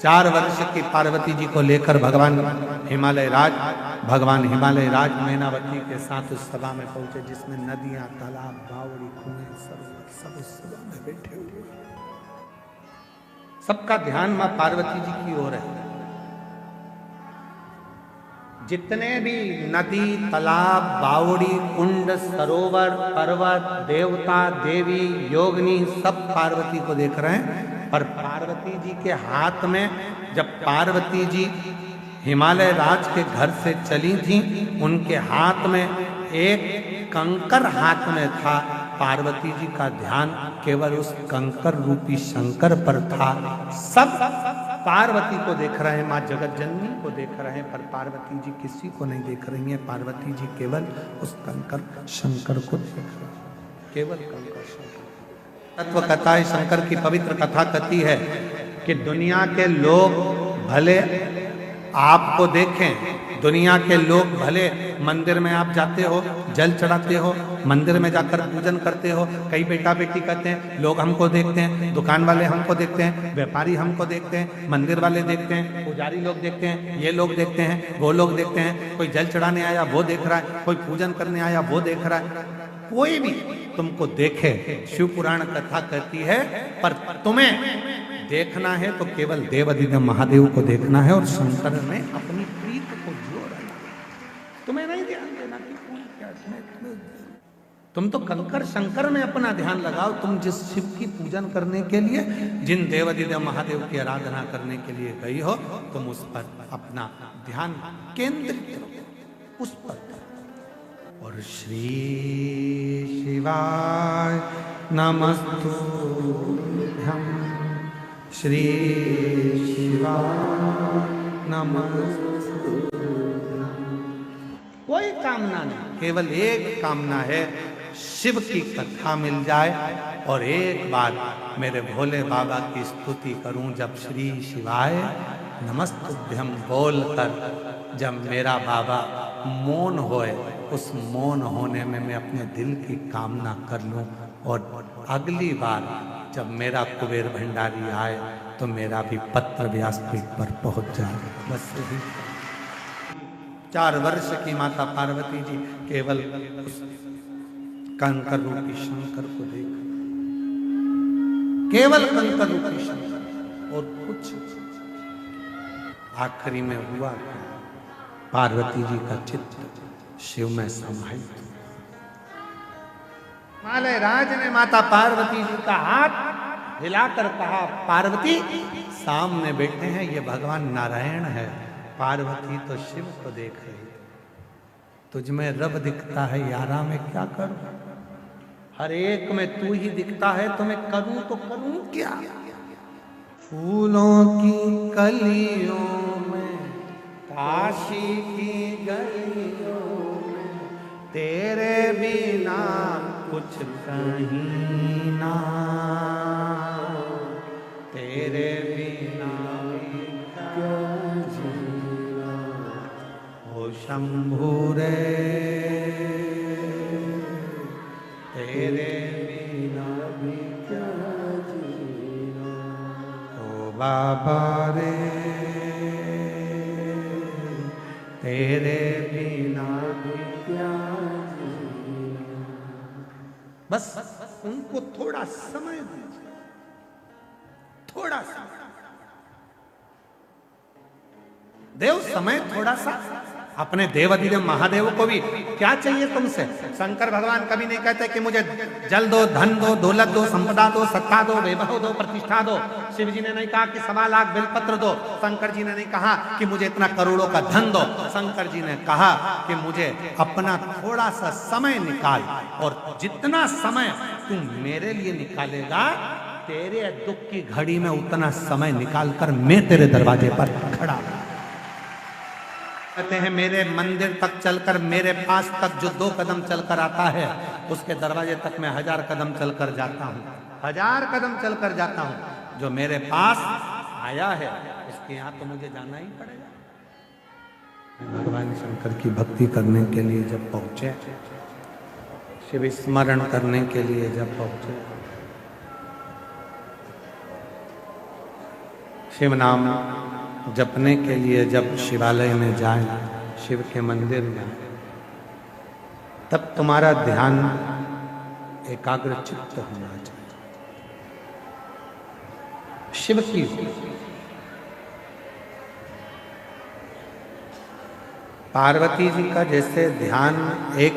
4 वर्ष की पार्वती जी को लेकर भगवान हिमालय राज मैनावती के साथ उस सभा में पहुंचे जिसमें नदियां, तालाब, बावड़ी, कुएं, सरोवर सब उस सभा में बैठे हुए। सबका ध्यान मां पार्वती जी की ओर है। जितने भी नदी, तालाब, बावड़ी, कुंड, सरोवर, पर्वत, देवता, देवी, योगिनी सब पार्वती को देख रहे हैं। पर पार्वती जी के हाथ में, जब पार्वती जी हिमालय राज के घर से चली थी, उनके हाथ में एक कंकर हाथ में था। पार्वती जी का ध्यान केवल उस कंकर रूपी शंकर पर था। सब पार्वती को देख रहे हैं, माँ जगत जननी को देख रहे हैं, पर पार्वती जी किसी को नहीं देख रही हैं। पार्वती जी केवल उस कंकर शंकर को देख रहे हैं, केवल कंकर शंकर। तत्व कथा है, शंकर की पवित्र कथा कहती है कि दुनिया के लोग भले आपको देखें, दुनिया के लोग भले मंदिर में आप जाते हो, जल चढ़ाते हो, मंदिर में जाकर पूजन करते हो, कई बेटा बेटी कहते हैं, लोग हमको देखते हैं, दुकान वाले हमको देखते हैं, व्यापारी हमको देखते हैं, मंदिर वाले देखते हैं, पुजारी लोग देखते हैं, ये लोग देखते हैं, वो लोग देखते हैं, कोई जल चढ़ाने आया वो देख रहा है, कोई पूजन करने आया वो देख रहा है। कोई भी तुमको देखे, शिव पुराण कथा कहती है, पर तुम्हें देखना है तो केवल देवादिदेव महादेव को देखना है और शंकर में अपनी प्रीत को जोड़ना। तुम्हें नहीं ध्यान देना कि कौन क्या तुम तो कंकर शंकर में अपना ध्यान लगाओ। तुम जिस शिव की पूजन करने के लिए, जिन देवादिदेव महादेव की आराधना करने के लिए गई हो, तुम उस पर अपना ध्यान केंद्रित करो, उस पर। और श्री शिवाय नमस्तुभ्यं, श्री शिवाय नमस्तुभ्यं। कोई कामना नहीं, केवल एक कामना है, शिव की कथा मिल जाए और एक बार मेरे भोले बाबा की स्तुति करूं। जब श्री शिवाय नमस्तुभ्यं बोलकर जब मेरा बाबा मौन होए, उस मौन होने में मैं अपने दिल की कामना कर लूं और अगली बार जब मेरा कुबेर भंडारी आए तो मेरा भी पत्र व्यासपीठ पर पहुंच जाए। बस यही। 4 वर्ष की माता पार्वती जी केवल उस कंकर रूपी शंकर को देख, केवल कंकर रूपी शंकर और कुछ। आखिरी में हुआ पार्वती जी का चित्त शिव में समाहित। हिमालय राज ने माता पार्वती जी का हाथ हिलाकर कहा, पार्वती सामने बैठे हैं ये भगवान नारायण है। पार्वती तो शिव को देख रही, तुझ में रब दिखता है यारा, मैं क्या करूं? हर एक में तू ही दिखता है, तो मैं करूं तो करूं क्या? फूलों की कलियों में, काशी की गलियों में, तेरे बिना कुछ कहीं ना, तेरे बिना क्या जीना हो शंभू रे, तेरे बिना भी क्या जीना ओ बाबा रे, तेरे बिना भी क्या जीना। बस उनको थोड़ा समय दीजिए, थोड़ा सा देव समय, थोड़ा सा। अपने देवादिदेव महादेव को भी क्या चाहिए तुमसे? शंकर भगवान कभी नहीं कहते कि मुझे जल दो, धन दो, दौलत दो, संपदा दो, सत्ता दो, वैभव दो, प्रतिष्ठा दो। शिव जी ने नहीं कहा कि 1.25 लाख बेलपत्र दो। शंकर जी ने नहीं कहा कि मुझे इतना करोड़ों का धन दो। शंकर जी ने कहा कि मुझे अपना थोड़ा सा समय निकाल, और जितना समय तुम मेरे लिए निकालेगा, तेरे दुख की घड़ी में उतना समय निकाल कर मैं तेरे दरवाजे पर खड़ा। कहते हैं मेरे मंदिर तक चलकर, मेरे पास तक जो 2 कदम चलकर आता है, उसके दरवाजे तक मैं 1000 कदम चलकर जाता हूँ, 1000 कदम चलकर जाता हूँ। जो मेरे पास आया है उसके यहाँ तो मुझे जाना ही पड़ेगा। भगवान शंकर की भक्ति करने के लिए जब पहुंचे, शिव स्मरण करने के लिए जब पहुंचे, शिव नाम जपने के लिए जब शिवालय में जाए, शिव के मंदिर में, तब तुम्हारा ध्यान एकाग्र चित्त होना चाहिए। शिव की पार्वती जी का जैसे ध्यान एक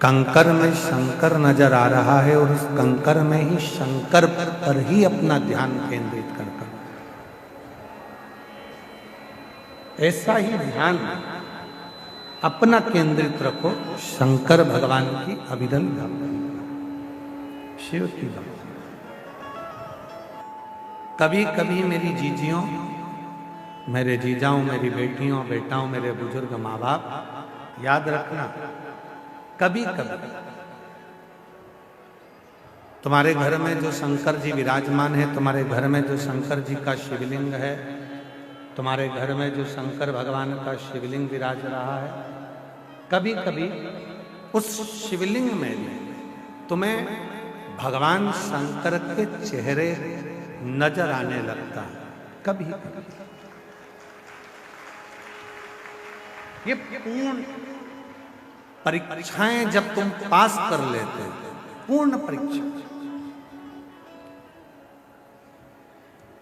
कंकर में शंकर नजर आ रहा है, और उस कंकर में ही शंकर पर ही अपना ध्यान केंद्रित कर, ऐसा ही ध्यान अपना केंद्रित रखो शंकर भगवान की अभिधन भक्ति, शिव की भक्ति। कभी कभी मेरी जीजियों, मेरे जीजाओं, मेरी बेटियों, बेटाओं, मेरे बुजुर्ग माँ बाप, याद रखना, कभी कभी तुम्हारे घर में जो शंकर जी विराजमान है, तुम्हारे घर में जो शंकर जी का शिवलिंग है, तुम्हारे घर में जो शंकर भगवान का शिवलिंग विराज रहा है, कभी कभी उस शिवलिंग में भी तुम्हें भगवान शंकर के चेहरे नजर आने लगता है। कभी कभी ये पूर्ण परीक्षाएं जब तुम पास कर लेते हो, पूर्ण परीक्षा,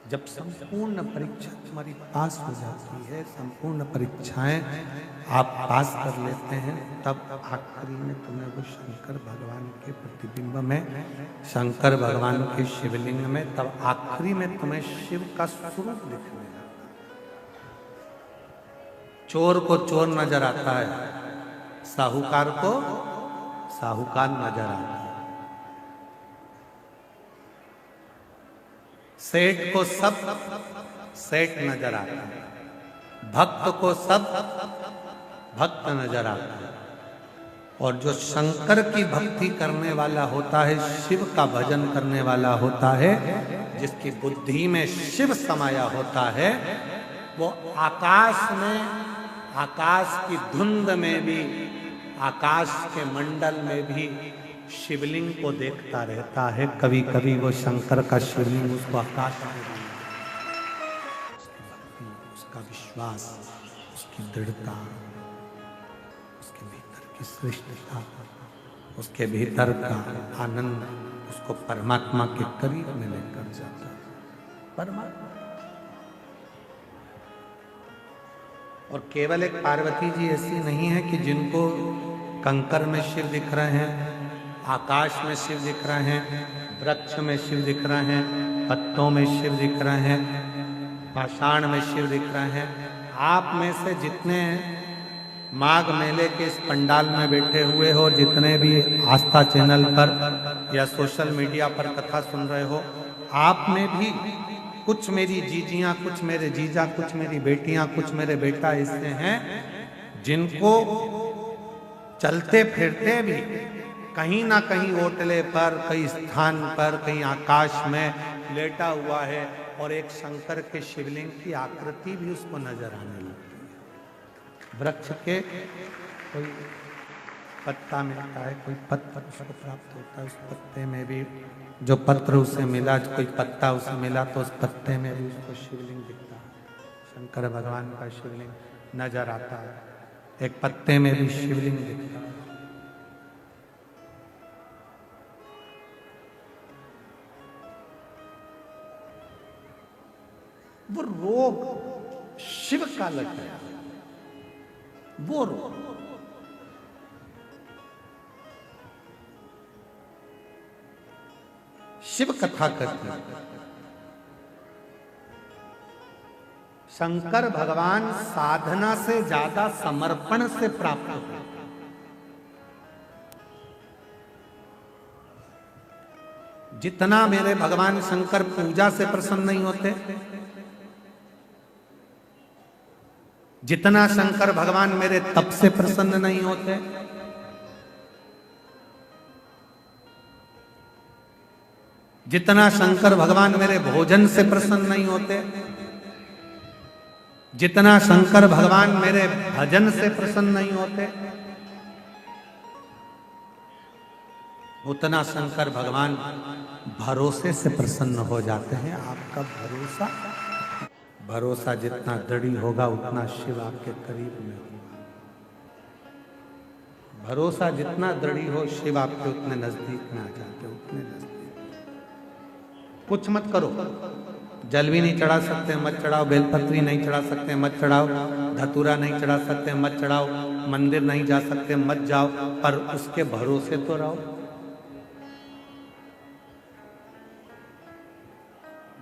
जब संपूर्ण परीक्षा तुम्हारी पास हो जाती है, संपूर्ण परीक्षाएं आप पास कर लेते हैं, तब आखिरी में तुम्हें वो शंकर भगवान के प्रतिबिंब में, शंकर भगवान के शिवलिंग में, तब आखिरी में तुम्हें शिव का स्वरूप दिखने लगता है। चोर को चोर नजर आता है, साहूकार को साहूकार नजर आता है, सेठ को सब सेठ नजर आता है, भक्त को सब भक्त नजर आता है। और जो शंकर की भक्ति करने वाला होता है, शिव का भजन करने वाला होता है, जिसकी बुद्धि में शिव समाया होता है, वो आकाश में, आकाश की धुंध में भी, आकाश के मंडल में भी शिवलिंग को देखता रहता है। कभी कभी वो शंकर का शिवलिंग उसको आकाश में, उसकी भक्ति, उसका विश्वास, उसकी दृढ़ता, उसके भीतर की श्रेष्ठता, उसके भीतर का आनंद उसको परमात्मा के करीब में लेकर जाता है। परमात्मा और केवल एक पार्वती जी ऐसी नहीं है कि जिनको कंकर में शिव दिख रहे हैं, आकाश में शिव दिख रहे हैं, वृक्ष में शिव दिख रहे हैं, पत्तों में शिव दिख रहे हैं, पाषाण में शिव दिख रहे हैं। आप में से जितने माघ मेले के इस पंडाल में बैठे हुए हो, जितने भी आस्था चैनल पर या सोशल मीडिया पर कथा सुन रहे हो, आप में भी कुछ मेरी जीजियां, कुछ मेरे जीजा, कुछ मेरी बेटियां, कुछ मेरे बेटा ऐसे हैं जिनको चलते फिरते भी कहीं ना कहीं ओटले पर, कहीं स्थान पर, कहीं आकाश में लेटा हुआ है और एक शंकर के शिवलिंग की आकृति भी उसको नजर आने लगती है। वृक्ष के कोई पत्ता मिलता है, कोई पत्ता उसको प्राप्त होता है, उस पत्ते में भी जो पत्र उसे मिला, कोई पत्ता उसे मिला तो उस पत्ते में भी उसको शिवलिंग दिखता है। शंकर भगवान का शिवलिंग नजर आता है, एक पत्ते में भी शिवलिंग दिखता है। वो रोग शिव का लग गया, वो रोग। शिव कथा करते हैं, शंकर भगवान साधना से ज्यादा समर्पण से प्राप्त होते। जितना मेरे भगवान शंकर पूजा से प्रसन्न नहीं होते, जितना शंकर भगवान मेरे तप से प्रसन्न नहीं होते, जितना शंकर भगवान मेरे भोजन से प्रसन्न नहीं होते, जितना शंकर भगवान मेरे भजन से प्रसन्न नहीं होते, उतना शंकर भगवान भरोसे से प्रसन्न हो जाते हैं। आपका भरोसा, भरोसा जितना दृढ़ होगा उतना शिव आपके करीब में होगा। भरोसा जितना दृढ़ हो, शिव आपके उतने नजदीक में आ जाते, उतने नजदीक। कुछ मत करो, जल भी नहीं चढ़ा सकते मत चढ़ाओ, बेलपत्री नहीं चढ़ा सकते मत चढ़ाओ, धतूरा नहीं चढ़ा सकते मत चढ़ाओ, मंदिर नहीं जा सकते मत जाओ, पर उसके भरोसे तो रहो।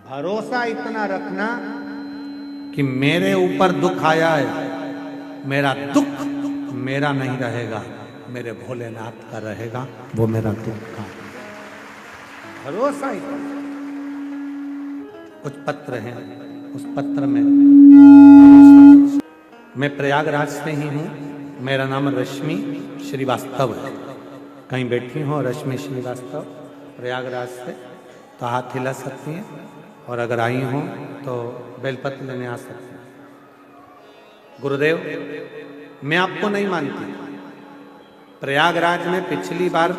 भरोसा इतना रखना कि मेरे ऊपर दुख आया है, मेरा दुख मेरा नहीं रहेगा, मेरे भोलेनाथ का रहेगा, वो मेरा दुख का। भरोसा इतना। कुछ पत्र हैं, उस पत्र में, मैं प्रयागराज से ही हूँ, मेरा नाम रश्मि श्रीवास्तव है। कहीं बैठी हो रश्मि श्रीवास्तव प्रयागराज से तो हाथ हिला सकती हैं, और अगर आई हो तो बेलपत्र लेने आ सकते हैं। गुरुदेव, मैं आपको नहीं मानती। प्रयागराज में पिछली बार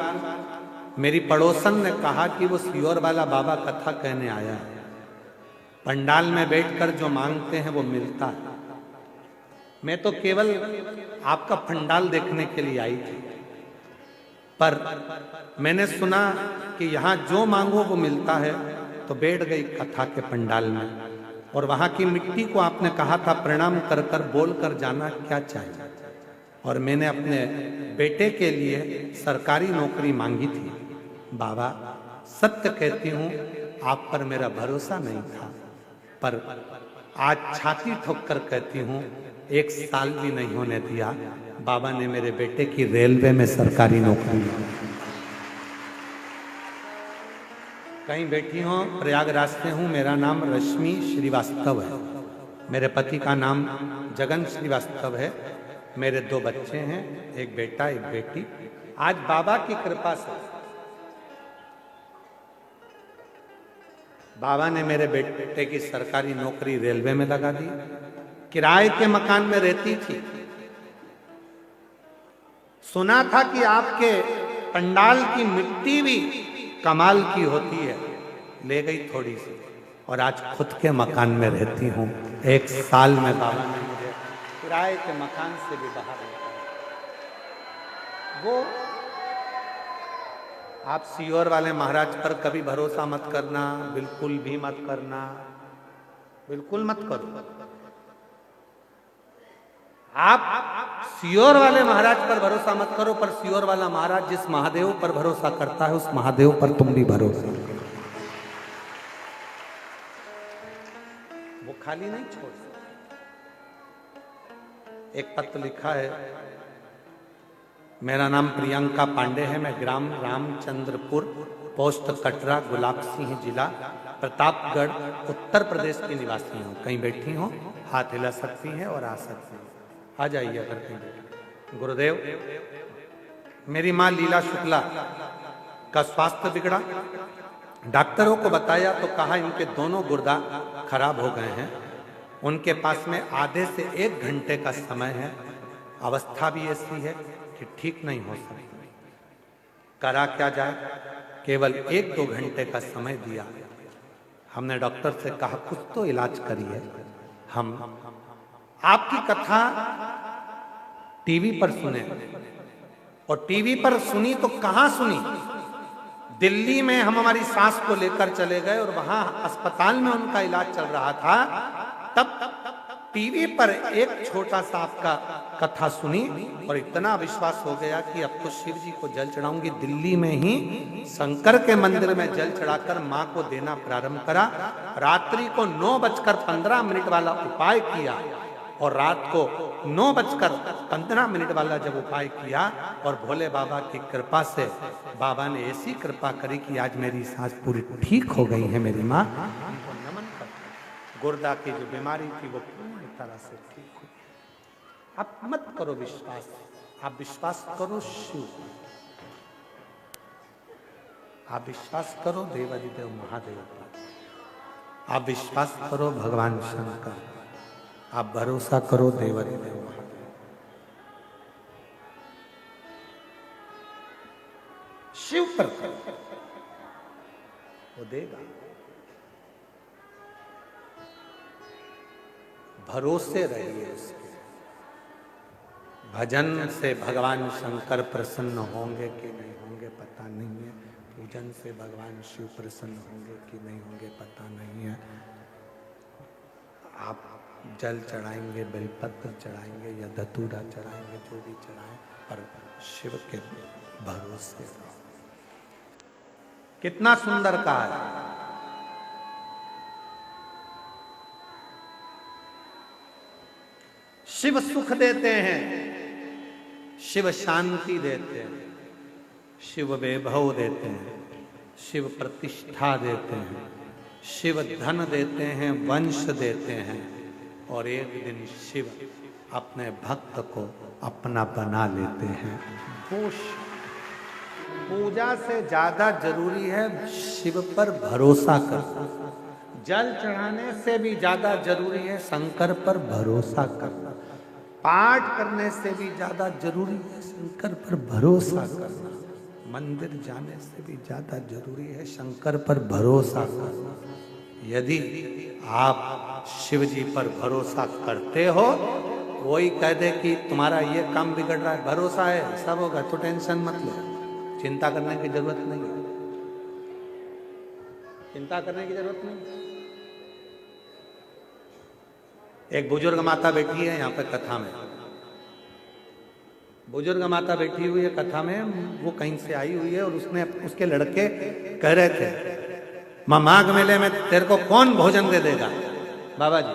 मेरी पड़ोसन ने कहा कि वो सियोर वाला बाबा कथा कहने आया है, पंडाल में बैठकर जो मांगते हैं वो मिलता है। मैं तो केवल आपका पंडाल देखने के लिए आई थी, पर मैंने सुना कि यहाँ जो मांगो वो मिलता है, तो बैठ गई कथा के पंडाल में, और वहां की मिट्टी को आपने कहा था प्रणाम कर कर बोल कर जाना क्या चाहिए, और मैंने अपने बेटे के लिए सरकारी नौकरी मांगी थी। बाबा सत्य कहती हूँ आप पर मेरा भरोसा नहीं था, पर आज छाती ठोक कर कहती हूँ 1 साल भी नहीं होने दिया, बाबा ने मेरे बेटे की रेलवे में सरकारी नौकरी दी। कहीं बैठी हूँ प्रयागराज से हूँ, मेरा नाम रश्मि श्रीवास्तव है, मेरे पति का नाम जगन श्रीवास्तव है, मेरे 2 बच्चे हैं, एक बेटा एक बेटी। आज बाबा की कृपा से बाबा ने मेरे बेटे की सरकारी नौकरी रेलवे में लगा दी। किराए के मकान में रहती थी, सुना था कि आपके पंडाल की मिट्टी भी कमाल की होती है, ले गई थोड़ी सी, और आज खुद के मकान में रहती हूँ। 1 साल में बाबा ने मुझे किराए के मकान से भी बाहर निकाला। वो आप सीहोर वाले महाराज पर कभी भरोसा मत करना, बिल्कुल भी मत करना, बिल्कुल मत करो। आप सीहोर वाले महाराज पर भरोसा मत करो, पर सीहोर वाला महाराज जिस महादेव पर भरोसा करता है उस महादेव पर तुम भी भरोसा करो। वो खाली नहीं छोड़ सकते। एक पत्र लिखा है, मेरा नाम प्रियंका पांडे है, मैं ग्राम रामचंद्रपुर, पोस्ट कटरा, गुलाब सिंह जिला, प्रतापगढ़, उत्तर प्रदेश की निवासी हूँ। कहीं बैठी हूँ, हाथ हिला सकती हैं और आ सकती हैं, आ जाइए अगर कहीं बैठी। गुरुदेव, मेरी माँ लीला शुक्ला का स्वास्थ्य बिगड़ा, डॉक्टरों को बताया तो कहा इनके दोनों गुर्दा खराब हो गए हैं, उनके पास में आधे से 1 घंटे का समय है, अवस्था भी ऐसी है कि ठीक नहीं हो सकती। करा क्या जाए, केवल 1-2 घंटे का समय दिया। हमने डॉक्टर से कहा कुछ तो इलाज करिए। हम आपकी कथा टीवी पर सुने, और टीवी पर सुनी तो कहां सुनी, दिल्ली में हम हमारी सास को लेकर चले गए और वहां अस्पताल में उनका इलाज चल रहा था। तब टीवी पर एक छोटा सा आपका कथा सुनी और इतना विश्वास हो गया कि अब तो शिव जी को जल चढ़ाऊंगी। दिल्ली में ही शंकर के मंदिर में जल चढ़ाकर मां को देना प्रारंभ करा। रात्रि को 9:15 वाला उपाय किया, और रात को 9:15 वाला जब उपाय किया, और भोले बाबा की कृपा से बाबा ने ऐसी कृपा करी कि आज मेरी सांस पूरी ठीक हो गई है। मेरी माँ, उनको नमन करता। गुर्दा की जो बीमारी थी वो पूरी तरह से ठीक हुई। आप मत करो विश्वास, आप विश्वास करो शिव, आप विश्वास करो देवादिदेव महादेव पर, आप विश्वास करो भगवान शंकर, आप भरोसा करो देवादिदेव महादेव। शिव पर वो देगा। भरोसे रहिए उसके। भजन से भगवान शंकर प्रसन्न होंगे कि नहीं होंगे पता नहीं है, पूजन से भगवान शिव प्रसन्न होंगे कि नहीं होंगे पता नहीं है। आप जल चढ़ाएंगे, बेलपत्र चढ़ाएंगे या धतूरा चढ़ाएंगे, जो भी चढ़ाएं, पर शिव के भरोसे। कितना सुंदर कहा है। शिव सुख देते हैं, शिव शांति देते हैं, शिव वैभव देते हैं, शिव प्रतिष्ठा देते हैं, शिव धन देते हैं, वंश देते हैं, और एक दिन शिव अपने भक्त को अपना बना लेते हैं। वो पूजा से ज्यादा जरूरी है शिव पर भरोसा करना। जल चढ़ाने से भी ज्यादा जरूरी है शंकर पर भरोसा करना। पाठ करने से भी ज्यादा जरूरी है शंकर पर भरोसा करना। मंदिर जाने से भी ज्यादा जरूरी है शंकर पर भरोसा करना। यदि आप शिव जी पर भरोसा करते हो, कोई कह दे कि तुम्हारा ये काम बिगड़ रहा है, भरोसा है सब होगा, तो टेंशन मत लो, चिंता करने की जरूरत नहीं है। चिंता करने की जरूरत नहीं। एक बुजुर्ग माता बैठी है यहाँ पे कथा में, बुजुर्ग माता बैठी हुई है कथा में, वो कहीं से आई हुई है और उसने उसके लड़के कह रहे थे माँ माघ मेले में तेरे को कौन भोजन दे देगा, बाबा जी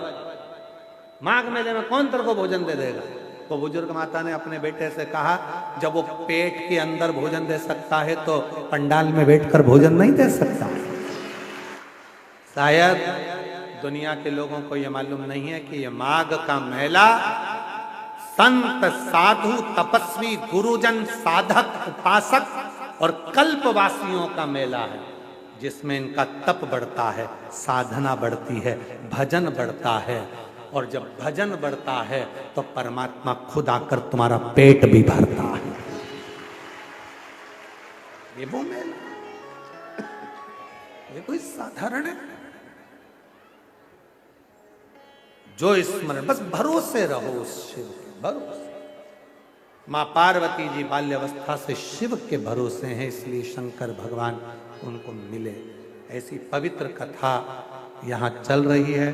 माघ मेले में कौन तेरे को भोजन दे देगा। तो बुजुर्ग माता ने अपने बेटे से कहा जब वो पेट के अंदर भोजन दे सकता है तो पंडाल में बैठकर भोजन नहीं दे सकता। शायद दुनिया के लोगों को यह मालूम नहीं है कि यह माघ का मेला संत साधु तपस्वी गुरुजन साधक उपासक और कल्पवासियों का मेला है, जिसमें इनका तप बढ़ता है, साधना बढ़ती है, भजन बढ़ता है, और जब भजन बढ़ता है तो परमात्मा खुद आकर तुम्हारा पेट भी भरता है। ये वो मेला, ये कोई साधारण है। जो स्मरण, बस भरोसे रहो उस शिव के भरोसे। मां पार्वती जी बाल्यावस्था से शिव के भरोसे हैं, इसलिए शंकर भगवान उनको मिले। ऐसी पवित्र कथा यहाँ चल रही है।